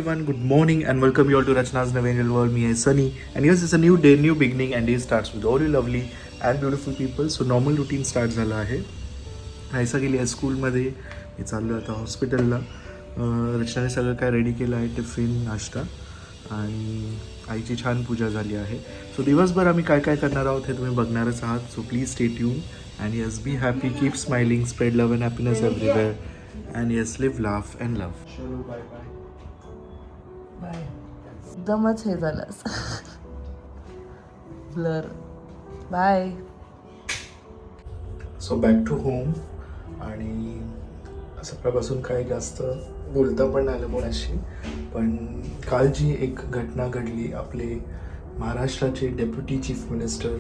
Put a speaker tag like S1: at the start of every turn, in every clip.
S1: everyone, good morning and welcome you all to Rachna's Navangel World. Me is Sunny and yes, it's a new day, new beginning and day starts with all you lovely and beautiful people. So normal routine start झाला आहे. आयसा गेली आहे स्कूलमध्ये, मी चाललो आता हॉस्पिटलला. रचनाने सगळं काय रेडी केलं आहे, टिफिन नाश्ता आणि आईची छान पूजा झाली आहे. सो दिवसभर आम्ही काय काय करणार आहोत हे तुम्ही बघणारच आहात. So please stay tune and yes, be happy, keep smiling, spread love and happiness everywhere and yes, live, laugh and love. Chalo, bye bye.
S2: Bye. एकदमच हे झालंस blur. Bye.
S1: So back to home आणि सकाळपासून काही जास्त बोलता पण नाही आलं कोणाशी, पण काल जी एक घटना घडली, आपले महाराष्ट्राचे deputy chief minister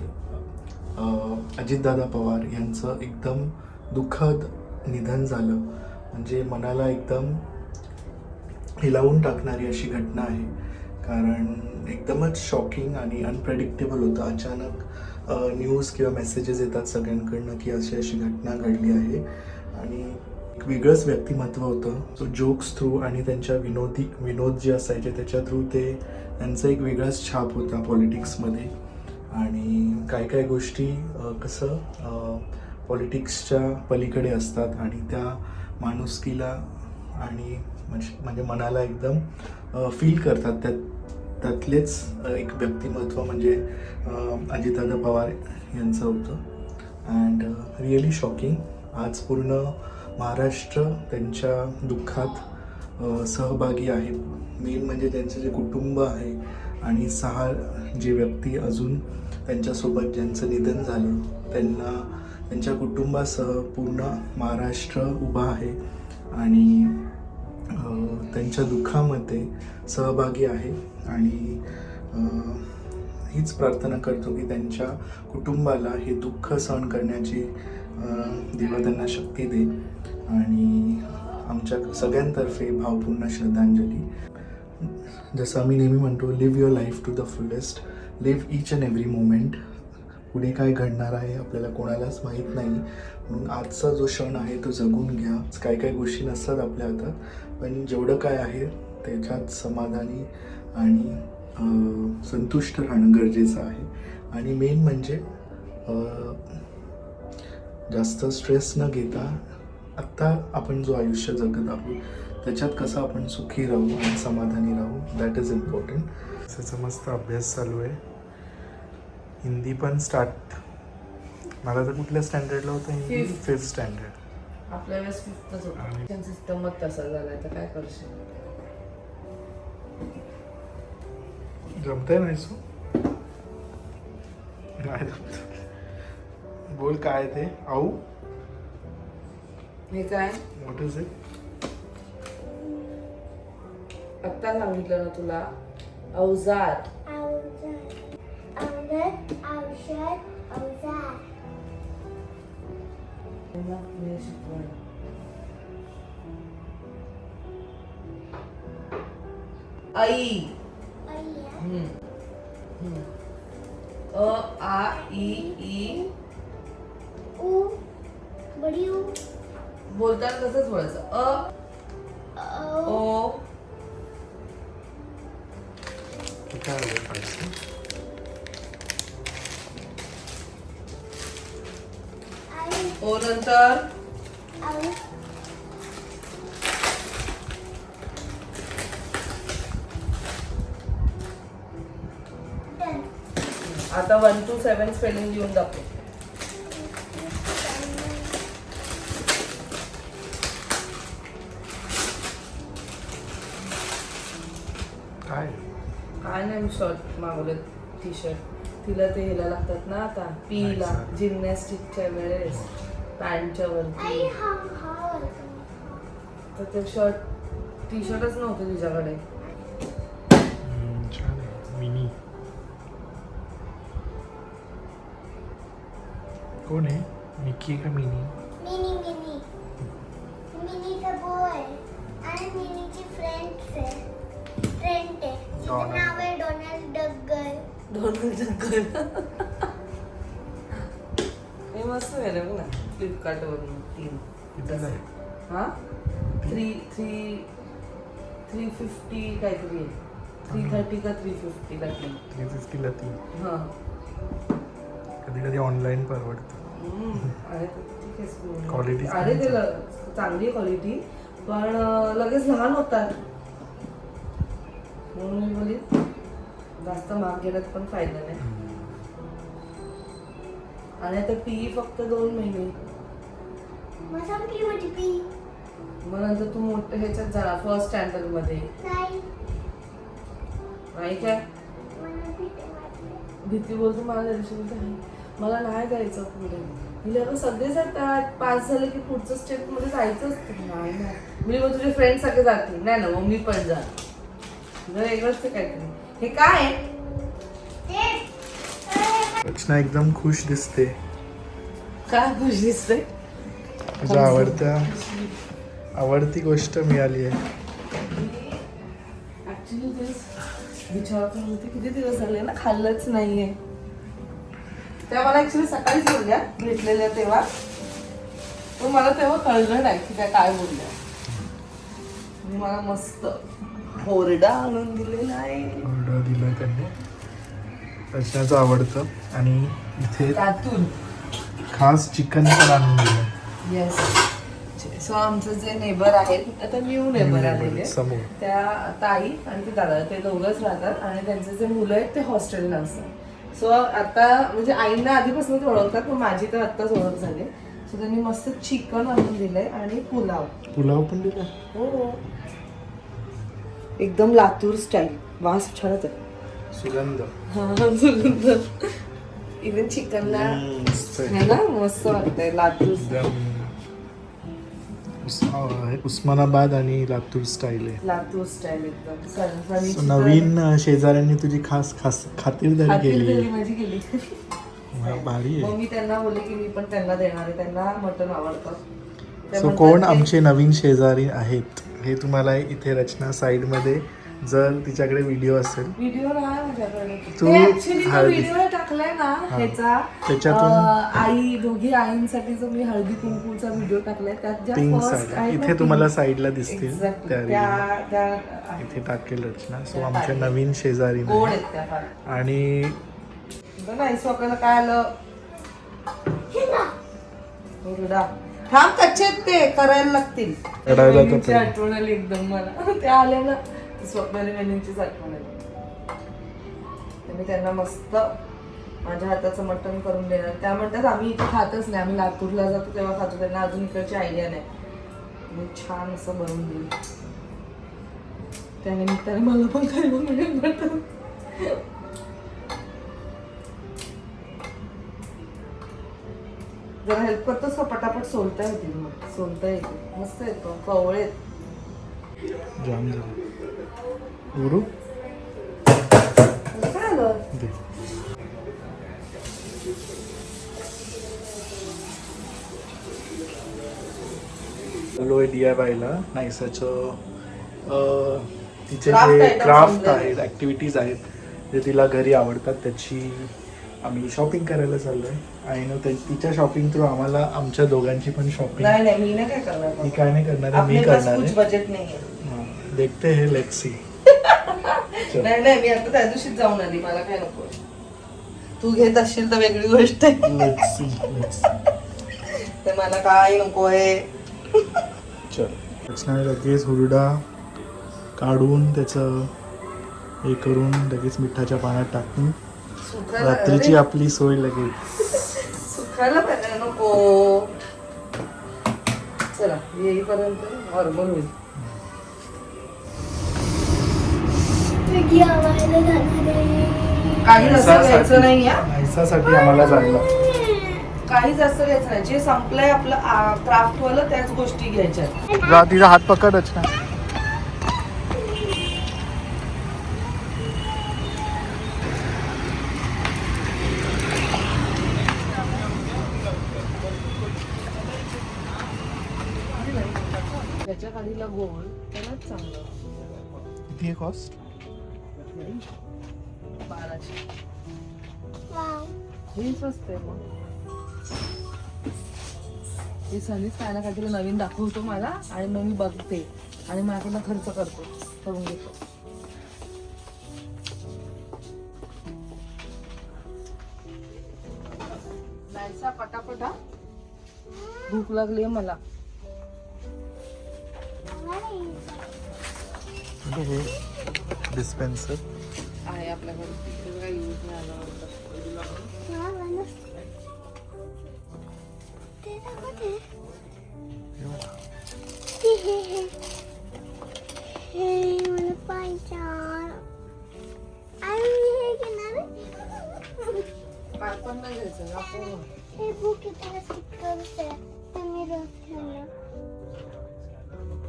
S1: Ajitdada Pawar यांचं एकदम दुःखद निधन झालं. म्हणजे मनाला एकदम हिलावून टाकणारी अशी घटना आहे, कारण एकदमच शॉकिंग आणि अनप्रेडिक्टेबल होतं. अचानक न्यूज किंवा मेसेजेस येतात सगळ्यांकडनं की अशी घटना घडली आहे आणि एक वेगळंच व्यक्तिमत्व होतं. सो जोक्स थ्रू आणि त्यांच्या विनोद जे असायचे त्याच्या थ्रू त्यांचं एक वेगळाच छाप होता पॉलिटिक्समध्ये. आणि काय गोष्टी कसं पॉलिटिक्सच्या पलीकडे असतात आणि त्या माणुसकीला आणि म्हणजे मनाला एकदम फील करतात. त्यातलेच एक व्यक्तिमत्व म्हणजे अजितदादा पवार यांचं होतं. And really shocking. आज पूर्ण महाराष्ट्र त्यांच्या दुःखात सहभागी आहे. मेन म्हणजे त्यांचं जे कुटुंब आहे आणि 6 जे व्यक्ती अजून त्यांच्यासोबत ज्यांचं निधन झालं, त्यांच्या कुटुंबासह पूर्ण महाराष्ट्र उभा आहे आणि त्यांच्या दुःखामध्ये सहभागी आहे. आणि हीच प्रार्थना करतो की त्यांच्या कुटुंबाला हे दुःख सहन करण्याची देवा त्यांना शक्ती दे आणि आमच्या सगळ्यांतर्फे भावपूर्ण श्रद्धांजली. जसं आम्ही नेहमी म्हणतो, live your life to the fullest, live each and every moment. पुढे काय घडणार आहे आपल्याला कोणालाच माहीत नाही, म्हणून आजचा जो क्षण आहे तो जगून घ्या. काय गोष्टी नसतात आपल्या हातात, पण जेवढं काय आहे त्याच्यात समाधानी आणि संतुष्ट राहणं गरजेचं आहे. आणि मेन म्हणजे जास्त स्ट्रेस न घेता आत्ता आपण जो आयुष्य जगत आहोत त्याच्यात कसं आपण सुखी राहू आणि समाधानी राहू, दॅट इज इम्पॉर्टंट. त्याचा मस्त अभ्यास चालू आहे. हिंदी पण स्टार्ट. मला तर कुठल्या स्टँडर्डला होतं हिंदी? 5th standard.
S2: आपल्या वेळेस 5thच होतं. सिस्टमच तसा झालाय तर काय करशील.
S1: जमतंय नाही सो नाही जमत. बोल काय ते आऊ.
S2: हे काय
S1: व्हॉट इज इट?
S2: आत्ता सांगितलं ना तुला. अवजार. आई. अ आ ई
S3: ऊ. बडी ऊ.
S2: बोलताना तसंच बोलायचं. अ ओ.
S1: काय पाहिजे?
S2: ओ नंतर आता 1 to 7 स्पेलिंग लिहून दाखव. काय नाही, मी शर्ट मागवले, टी शर्ट. तिला ते ह्याला लागतात ना आता पीला, जिमनॅस्टिकच्या वेळेस पॅन्टच्या वरती. तर ते टी शर्टच नव्हतं तुझ्याकडे.
S1: मिनी कोण आहे? मिकी का मिनी?
S3: मिनीचा बॉय आणि मिनीची फ्रेंड आहे. तिचं नाव आहे डोनाल्ड डक.
S2: हे मस्त आहे रे बघ ना, फ्लिपकार्ट वरून 3.
S1: कितीला आहे?
S2: हा 3 350 काहीतरी आहे. 330 का 350 ला किलो.
S1: 350 ला 3.
S2: हा.
S1: कधी कधी ऑनलाईन परवडतं.
S2: अरे ठीक आहे.
S1: Quality
S2: अरे ते चांगली क्वालिटी पण लगेच लहान होतात म्हणून मी बोलली जास्त महाग गेल्यात पण फायदा नाही. आणि आता पी फक्त 2 महिने.
S3: मग संपली माझी पी.
S2: मग नंतर तू मोठं ह्याच्यात जा फर्स्ट स्टँडर्ड मध्ये.
S3: नाही
S2: नाही काय
S3: मला भीती वाटते.
S2: भीती बोलतो मला त्या दिवशी बोलते "नाही, मला नाही जायचं पुढे. मी अगं सगळे जातात पास झाले की पुढचं स्टेप मध्ये जायचं असतं. नाही नाही मी बोल तुझे फ्रेंड सगळे जातील. नाही ना मग मी पण जा. वेगळंच ते काहीतरी. हे काय आहे?
S1: रचना एकदम खुश दिसते.
S2: काय खुश दिसतंय?
S1: तुझ्या आवडती गोष्ट मिळाली आहे.
S2: ऍक्च्युली तेच विचार करत होते किती दिवस झाले ना खाल्लंच नाहीये. त्या मला ऍक्च्युली सकाळीच बोलल्या भेटलेल्या तेव्हा. पण मला तेव्हा कळलं नाही की त्या काय बोलल्या. मला मस्त होरडा आणून दिलेला आहे.
S1: ऑर्डर दिलं त्यांनी. रचनाचं आवडतं आणि इथे
S2: त्यातून
S1: खास चिकन पण आणून दिलं.
S2: येस. सो आमचं जे नेबर आहेत आता न्यू नेबर आलेले
S1: समोर
S2: त्या ताई आणि ते दादा ते दोघंच राहतात आणि त्यांचे जे मुलं आहेत ते हॉस्टेलला असतात. सो आता म्हणजे आईंना आधीपासून ते ओळखतात पण माझी तर आत्ताच ओळख झाली. सो त्यांनी मस्त चिकन आणून दिलंय आणि पुलाव
S1: पण दिला.
S2: हो एकदम लातूर स्टाईल. वास छानच आहे.
S1: सुगंध
S2: हा सुगंध. इव्हन चिकनला
S1: मस्त आहे.
S2: है ना मस्त वाटतंय लातूर.
S1: एकदम उस्मानाबाद आणि लातूर स्टाईल आहे.
S2: लातूर स्टाईल एकदम
S1: So, नवीन शेजाऱ्यांनी तुझी खास खातिरदारी केली.
S2: माझी केली.
S1: भारी
S2: मग
S1: आहे.
S2: मी त्यांना बोलले की मी पण त्यांना देणार आहे. त्यांना मटण आवडतं. ते
S1: सो
S2: म्हणतात
S1: कोण
S2: की-
S1: आमचे नवीन शेजारी आहेत हे तुम्हाला इथे रचना साइड मध्ये जर तिच्याकडे व्हिडिओ असेल
S2: व्हिडिओ नाही माझ्याकडे.
S1: तू
S2: ते actually तो
S1: हळदी-
S2: व्हिडिओ टाकलाय ना ह्याचा
S1: त्याच्यातून-
S2: आई दोघी आईंसाठी जो मी हळदी कुंकूचा व्हिडिओ टाकलाय त्यात ज्या
S1: पिंक
S2: फर्स्ट
S1: साईड इथे तुम्हाला साईडला दिसतील
S2: Exactly.
S1: त्या
S2: त्या
S1: इथे टाकेल रचना. सो
S2: त्या
S1: आमच्या
S2: टाकेल.
S1: नवीन शेजारी
S2: गोड आहेत त्या फार.
S1: आणि
S2: नाही सो आपल्याला काय आलं हुरडा. थांब कच्चे आहेत ते करायला लागतील.
S1: रडायला तर
S2: वहिनीची
S1: पाहिजे.
S2: आठवण आली एकदम मला. ते आले ना स्वप्नाली वहिनीचीच आठवण आली. तर मी त्यांना मस्त माझ्या हाताचं मटण करून देणार. त्या म्हणतात आम्ही इथे खातच नाही आम्ही लातूरला जातो तेव्हा खातो. त्यांना अजून इकडची आयडिया नाही. मी छान असं बनवून देईल. त्यानिमित्ताने मला पण खायला मिळेल मटण. जरा हेल्प करतोस का पटापट सोलता येतील. मग सोलता येतील मस्त येतो कवळे
S1: जाम झालं. गुरु
S2: काय आलं.
S1: दे. आलोय DIY ला नाईसाचं तिचे
S2: Craft
S1: जे
S2: items
S1: क्राफ्ट
S2: समजा.
S1: आहेत ऍक्टिव्हिटीज आहेत जे तिला घरी आवडतात त्याची आम्ही शॉपिंग करायला चाललोय. आणि ना तिच्या शॉपिंग थ्रू आम्हाला आमच्या दोघांची पण शॉपिंग.
S2: नाही नाही मी नाही काय करणार.
S1: मी काय नाही करणार आहे,
S2: आपले
S1: मी
S2: पास
S1: करणार
S2: कुछ
S1: आहे.
S2: बजेट नाही आहे.
S1: हां, देखते हे लेट्स सी.
S2: नाही नाही मी आता त्या दिवशीच जाऊन आली. मला काय नको. तू घेत असशील तर वेगळी गोष्ट आहे.
S1: Let's see.
S2: तर मला काय नको आहे.
S1: चल रचना लगेच हुरडा काढून त्याचं हे करून लगेच मिठाच्या पाण्यात टाकून
S2: सुखायला
S1: रात्रीची आपली सोय लगेच.
S2: सुखायला पाहिजे नको. चला येईपर्यंत नॉर्मल होईल.
S3: जेवायला जाणार आहे.
S2: काही जास्त घ्यायचं नाही या.
S1: नाईसासाठी आम्हाला जायला.
S2: काही जास्त घ्यायचं नाही. जे संपलंय आपलं क्राफ्ट वालं त्याच गोष्टी घ्यायच्या.
S1: जा तिचा हात पकड रचना.
S2: त्याच्या खालीला गोल त्यालाच चांगलं.
S1: किती कॉस्ट?
S2: 1200.
S3: वाव.
S2: हे स्वस्त आहे मग. हे सनीच काय ना काहीतरी नवीन दाखवतो मला आणि मग मी बघते आणि माझ्याकडनं खर्च करतो. करून घेतो. जायचा पटापटा, भूक लागली मला.
S1: हे डिस्पेन्सर
S2: आहे आपल्याकडे, तिथे काही यूज नाही आला.
S3: मला पाहिजे. हे घेणार
S2: काय पण नाही घ्यायचं ना फोन.
S3: हे बुक इथे स्टिकर्स आहे. तुम्ही रोज घ्यायला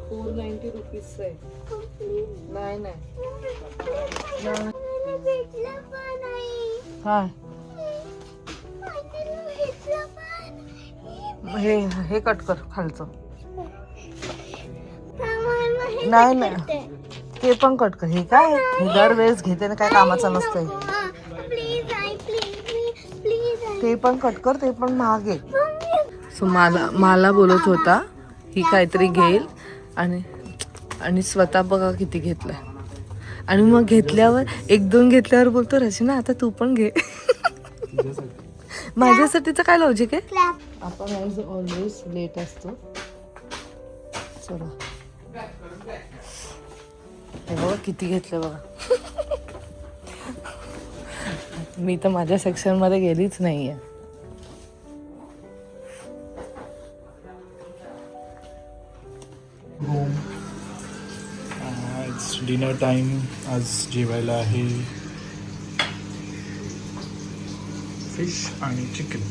S2: 490 रुपीज आहे. नाही नाही
S3: मला भेटलं पण नाही.
S2: काय
S3: मला भेटलं पण.
S2: हे कट कर खालचं.
S3: नाही
S2: नाही नाही ते पण कट कर. हे काय हे दरवेळेस घेते ना, काय कामाचं नसतंय.
S3: Please I, please please I.
S2: ते पण कट कर, ते पण महाग आहे. सो मला बोलत होता ही काहीतरी घेईल आणि स्वतः बघा किती घेतलंय. आणि मग घेतल्यावर 1-2 घेतल्यावर बोलतो रचना आता तू पण घे. माझ्यासाठीचं काय लॉजिक आहे.
S3: क्लॅप.
S2: आपण ॲज ऑलवेज लेट असतो. चला हे बघा किती घेतलं बघा. मी तर माझ्या सेक्शन मध्ये गेलीच नाहीये.
S1: It's dinner time. आज जेवायला आहे फिश आणि चिकन.